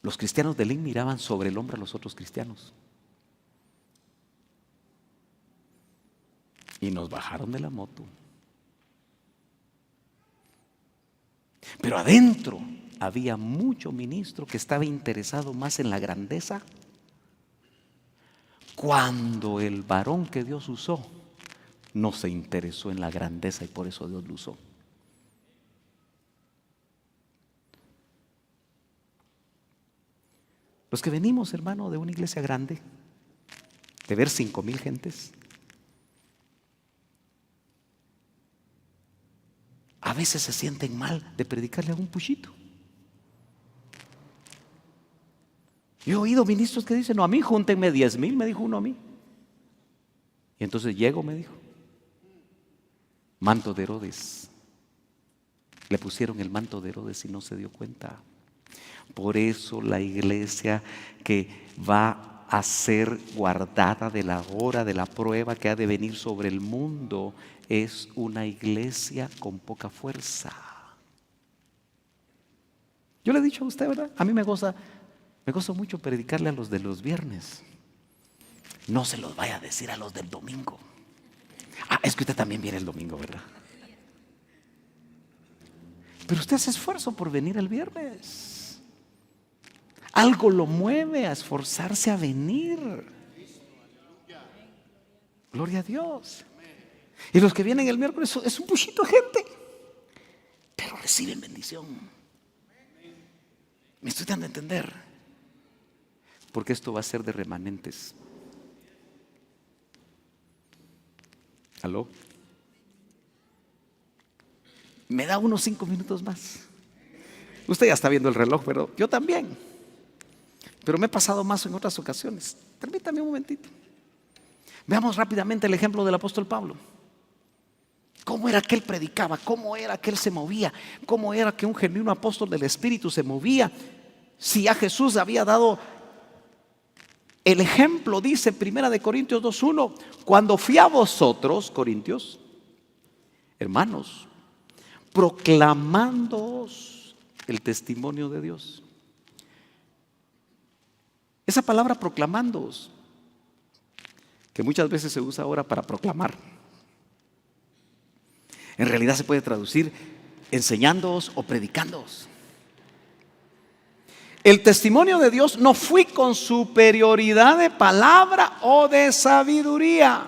Speaker 1: los cristianos de Elín miraban sobre el hombro a los otros cristianos y nos bajaron de la moto. Pero adentro había mucho ministro que estaba interesado más en la grandeza, cuando el varón que Dios usó no se interesó en la grandeza y por eso Dios lo usó. Los que venimos, hermano, de una iglesia grande, de ver 5,000 gentes, a veces se sienten mal de predicarle a un puchito. Yo he oído ministros que dicen, no, a mí júntenme 10,000, me dijo uno a mí. Y entonces llego, me dijo, manto de Herodes. Le pusieron el manto de Herodes y no se dio cuenta. Por eso la iglesia que va a ser guardada de la hora de la prueba que ha de venir sobre el mundo es una iglesia con poca fuerza. Yo le he dicho a usted, ¿verdad? A mí me goza mucho predicarle a los de los viernes. No se los vaya a decir a los del domingo. Es que usted también viene el domingo, ¿verdad? Pero usted hace esfuerzo por venir el viernes. Algo lo mueve a esforzarse a venir. Gloria a Dios. Y los que vienen el miércoles es un puchito de gente, pero reciben bendición. Me estoy dando a entender. Porque esto va a ser de remanentes. ¿Aló? Me da unos 5 minutos más. Usted ya está viendo el reloj, pero yo también. Pero me he pasado más en otras ocasiones. Permítame un momentito. Veamos rápidamente el ejemplo del apóstol Pablo. ¿Cómo era que él predicaba? ¿Cómo era que él se movía? ¿Cómo era que un genuino apóstol del Espíritu se movía? Si a Jesús había dado el ejemplo, dice 1 Corintios 2:1, cuando fui a vosotros, Corintios, hermanos, proclamándoos el testimonio de Dios. Esa palabra proclamándoos, que muchas veces se usa ahora para proclamar, en realidad se puede traducir enseñándoos o predicándoos. El testimonio de Dios no fui con superioridad de palabra o de sabiduría,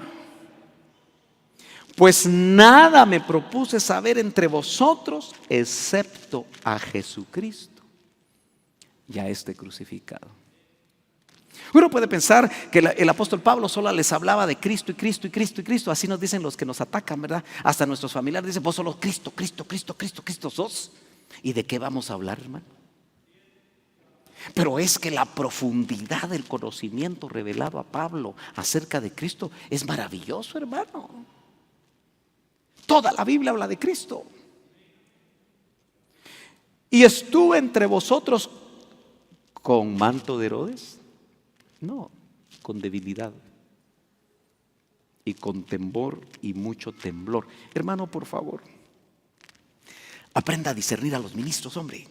Speaker 1: pues nada me propuse saber entre vosotros excepto a Jesucristo y a este crucificado. Uno puede pensar que el apóstol Pablo solo les hablaba de Cristo y Cristo y Cristo y Cristo. Así nos dicen los que nos atacan, ¿verdad? Hasta nuestros familiares dicen, vos solo Cristo, Cristo, Cristo, Cristo, Cristo sos. ¿Y de qué vamos a hablar, hermano? Pero es que la profundidad del conocimiento revelado a Pablo acerca de Cristo es maravilloso, hermano. Toda la Biblia habla de Cristo. ¿Y estuve entre vosotros con manto de Herodes? No, con debilidad y con temor y mucho temblor. Hermano, por favor, aprenda a discernir a los ministros, hombre.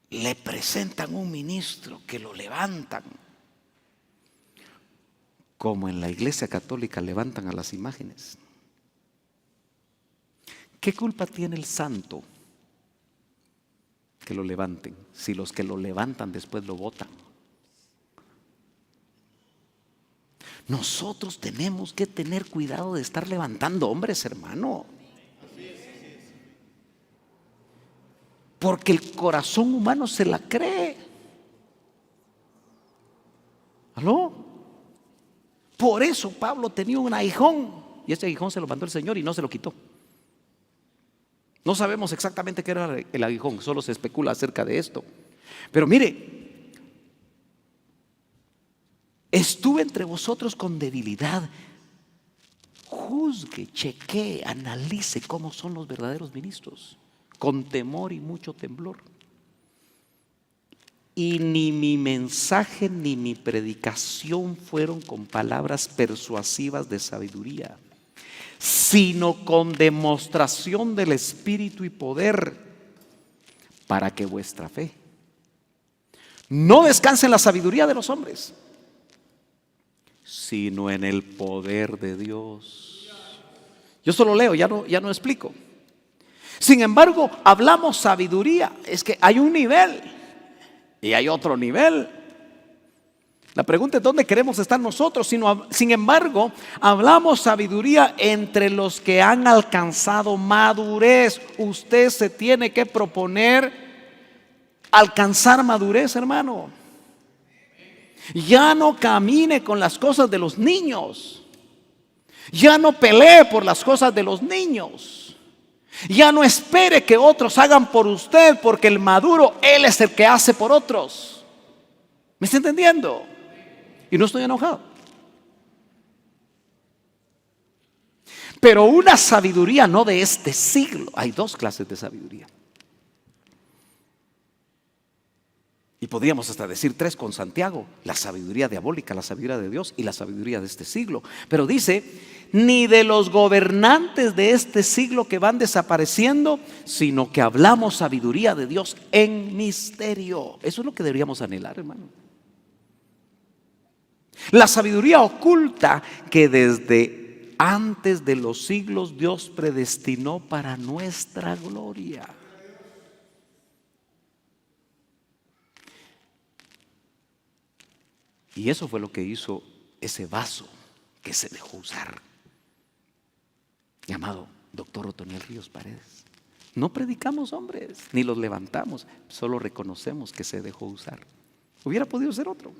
Speaker 1: Le presentan un ministro que lo levantan, como en la Iglesia Católica levantan a las imágenes. ¿Qué culpa tiene el santo que lo levanten, si los que lo levantan después lo botan? Nosotros tenemos que tener cuidado de estar levantando hombres, hermano. Porque el corazón humano se la cree. ¿Aló? Por eso Pablo tenía un aguijón, y ese aguijón se lo mandó el Señor y no se lo quitó. No sabemos exactamente qué era el aguijón, solo se especula acerca de esto. Pero mire, estuve entre vosotros con debilidad. Juzgue, chequee, analice cómo son los verdaderos ministros, con temor y mucho temblor. Y ni mi mensaje ni mi predicación fueron con palabras persuasivas de sabiduría, sino con demostración del Espíritu y poder, para que vuestra fe no descanse en la sabiduría de los hombres, sino en el poder de Dios. Yo solo leo, ya no explico. Sin embargo, hablamos sabiduría. Es que hay un nivel y hay otro nivel. La pregunta es dónde queremos estar nosotros. Sin embargo, hablamos sabiduría entre los que han alcanzado madurez. Usted se tiene que proponer alcanzar madurez, hermano. Ya no camine con las cosas de los niños. Ya no pelee por las cosas de los niños. Ya no espere que otros hagan por usted, porque el maduro, él es el que hace por otros. ¿Me está entendiendo? Y no estoy enojado. Pero una sabiduría no de este siglo. Hay dos clases de sabiduría. Y podríamos hasta decir tres con Santiago: la sabiduría diabólica, la sabiduría de Dios y la sabiduría de este siglo. Pero dice, ni de los gobernantes de este siglo que van desapareciendo, sino que hablamos sabiduría de Dios en misterio. Eso es lo que deberíamos anhelar, hermano. La sabiduría oculta que desde antes de los siglos Dios predestinó para nuestra gloria. Y eso fue lo que hizo ese vaso que se dejó usar, llamado Dr. Otoniel Ríos Paredes. No predicamos hombres, ni los levantamos, solo reconocemos que se dejó usar. Hubiera podido ser otro.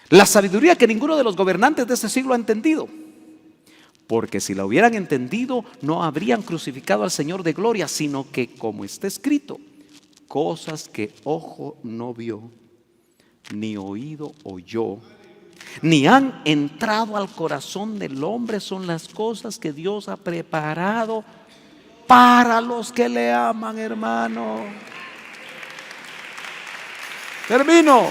Speaker 1: La sabiduría que ninguno de los gobernantes de ese siglo ha entendido, porque si la hubieran entendido no habrían crucificado al Señor de gloria, sino que, como está escrito, cosas que ojo no vio, ni oído oyó, ni han entrado al corazón del hombre, son las cosas que Dios ha preparado para los que le aman, hermano. Termino.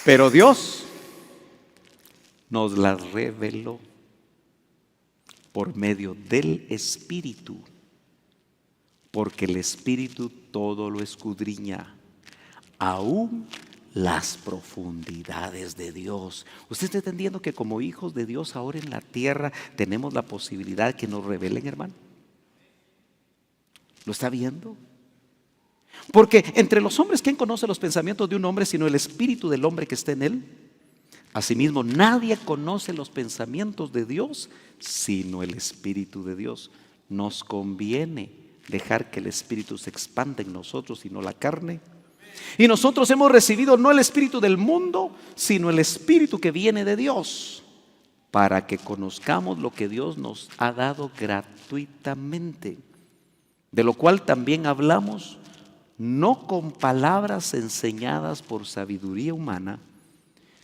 Speaker 1: Pero Dios nos las reveló por medio del Espíritu, porque el Espíritu todo lo escudriña, aún las profundidades de Dios. ¿Usted está entendiendo que como hijos de Dios ahora en la tierra tenemos la posibilidad que nos revelen, hermano? ¿Lo está viendo? Porque entre los hombres, ¿quién conoce los pensamientos de un hombre sino el espíritu del hombre que está en él? Asimismo, nadie conoce los pensamientos de Dios sino el Espíritu de Dios. Nos conviene dejar que el Espíritu se expanda en nosotros y no la carne. Y nosotros hemos recibido no el espíritu del mundo, sino el Espíritu que viene de Dios, para que conozcamos lo que Dios nos ha dado gratuitamente. de lo cual también hablamos, no con palabras enseñadas por sabiduría humana,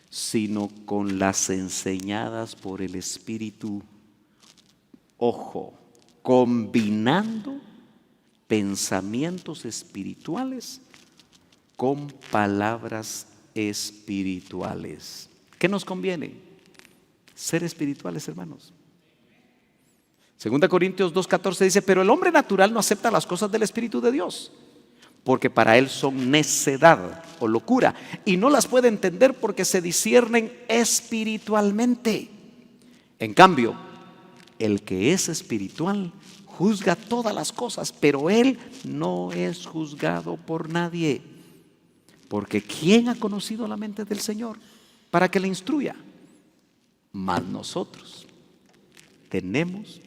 Speaker 1: sino con las enseñadas por el Espíritu. Ojo, combinando pensamientos espirituales con palabras espirituales. ¿Qué nos conviene? Ser espirituales, hermanos. 2 Corintios 2:14 dice: pero el hombre natural no acepta las cosas del Espíritu de Dios, porque para él son necedad o locura, y no las puede entender porque se disciernen espiritualmente. En cambio, el que es espiritual juzga todas las cosas, pero él no es juzgado por nadie. Porque ¿quién ha conocido la mente del Señor para que le instruya? Mas nosotros tenemos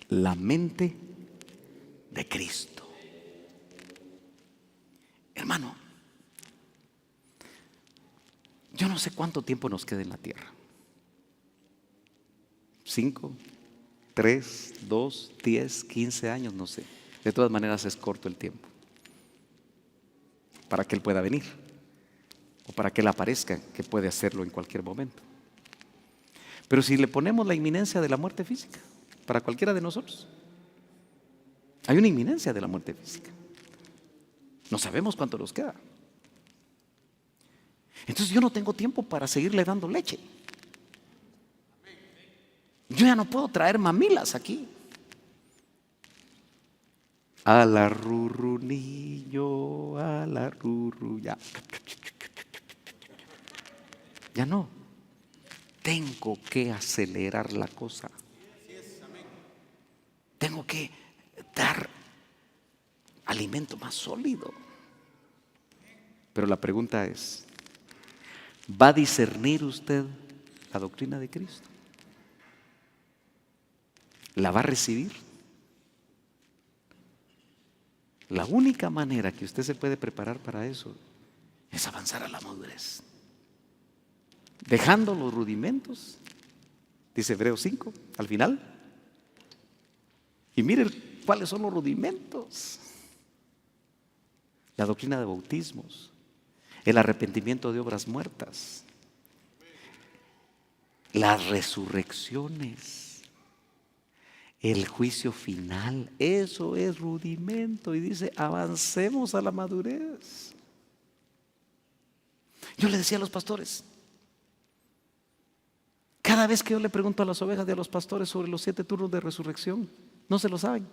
Speaker 1: la mente de Cristo. Hermano, yo no sé cuánto tiempo nos queda en la tierra. 5, 3, 2, 10, 15 años, no sé. De todas maneras es corto el tiempo para que Él pueda venir o para que Él aparezca, que puede hacerlo en cualquier momento. Pero si le ponemos la inminencia de la muerte física para cualquiera de nosotros, hay una inminencia de la muerte física. No sabemos cuánto nos queda. Entonces yo no tengo tiempo para seguirle dando leche. Yo ya no puedo traer mamilas aquí. A la rurru niño, a la rurru, ya. Ya no. Tengo que acelerar la cosa. Tengo que dar alimento más sólido. Pero la pregunta es: ¿va a discernir usted la doctrina de Cristo? ¿La va a recibir? La única manera que usted se puede preparar para eso es avanzar a la madurez, dejando los rudimentos, dice Hebreos 5 al final. Y miren cuáles son los rudimentos: la doctrina de bautismos, el arrepentimiento de obras muertas, las resurrecciones, el juicio final. Eso es rudimento, y dice: avancemos a la madurez. Yo le decía a los pastores, cada vez que yo le pregunto a las ovejas de los pastores sobre los 7 turnos de resurrección, no se lo saben.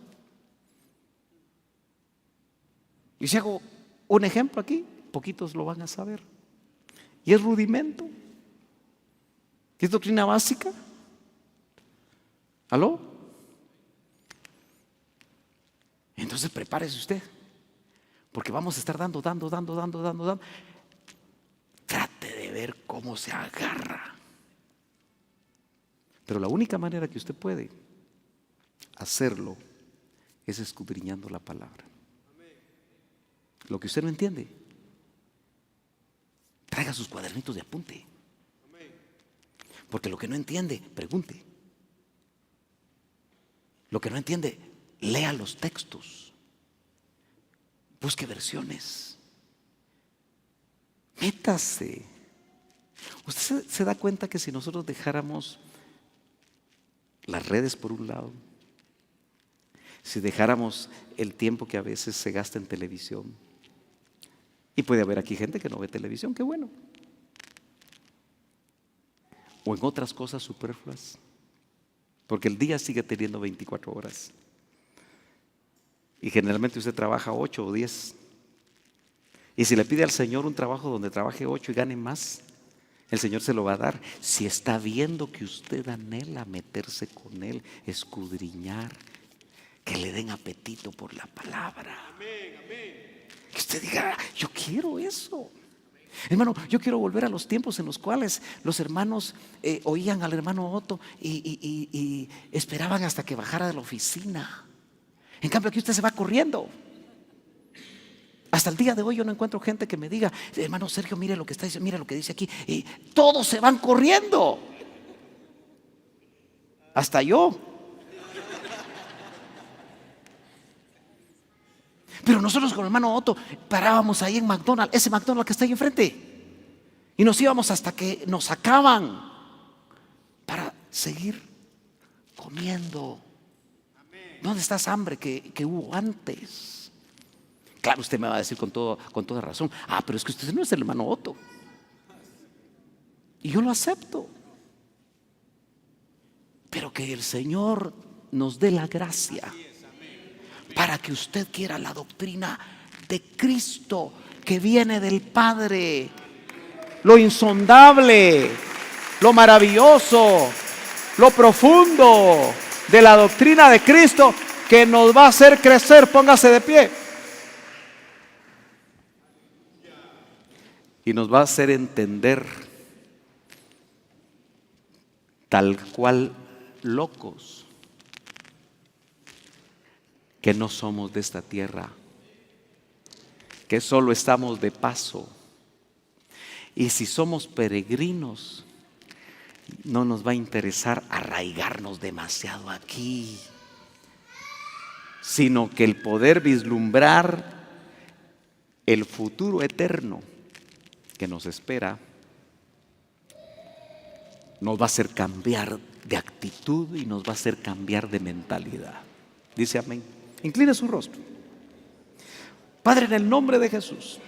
Speaker 1: Y si hago un ejemplo aquí, poquitos lo van a saber. Y es rudimento, es doctrina básica. ¿Aló? Entonces prepárese usted, porque vamos a estar dando. Trate de ver cómo se agarra. Pero la única manera que usted puede hacerlo es escudriñando la palabra. Lo que usted no entiende, traiga sus cuadernitos de apunte. Porque lo que no entiende, pregunte. Lo que no entiende, lea los textos, busque versiones, métase. Usted se da cuenta que si nosotros dejáramos las redes por un lado, si dejáramos el tiempo que a veces se gasta en televisión, y puede haber aquí gente que no ve televisión, qué bueno, o en otras cosas superfluas, porque el día sigue teniendo 24 horas. Y generalmente usted trabaja 8 o 10. Y si le pide al Señor un trabajo donde trabaje 8 y gane más, el Señor se lo va a dar. Si está viendo que usted anhela meterse con Él, escudriñar, que le den apetito por la palabra. Que usted diga: yo quiero eso. Hermano, yo quiero volver a los tiempos en los cuales los hermanos oían al hermano Otto y esperaban hasta que bajara de la oficina. En cambio aquí usted se va corriendo. Hasta el día de hoy yo no encuentro gente que me diga: hermano Sergio, mire lo que está diciendo, mire lo que dice aquí. Y todos se van corriendo. Hasta yo. Pero nosotros con el hermano Otto parábamos ahí en McDonald's, ese McDonald's que está ahí enfrente, y nos íbamos hasta que nos sacaban para seguir comiendo. ¿Dónde está esa hambre que hubo antes? Claro, usted me va a decir con toda razón: ah, pero es que usted no es el hermano Otto. Y yo lo acepto. Pero que el Señor nos dé la gracia para que usted quiera la doctrina de Cristo, que viene del Padre, lo insondable, lo maravilloso, lo profundo de la doctrina de Cristo, que nos va a hacer crecer. Póngase de pie. Y nos va a hacer entender, tal cual locos, que no somos de esta tierra, que solo estamos de paso. Y si somos peregrinos, no nos va a interesar arraigarnos demasiado aquí, sino que el poder vislumbrar el futuro eterno que nos espera nos va a hacer cambiar de actitud y nos va a hacer cambiar de mentalidad. Dice amén. Incline su rostro. Padre, en el nombre de Jesús,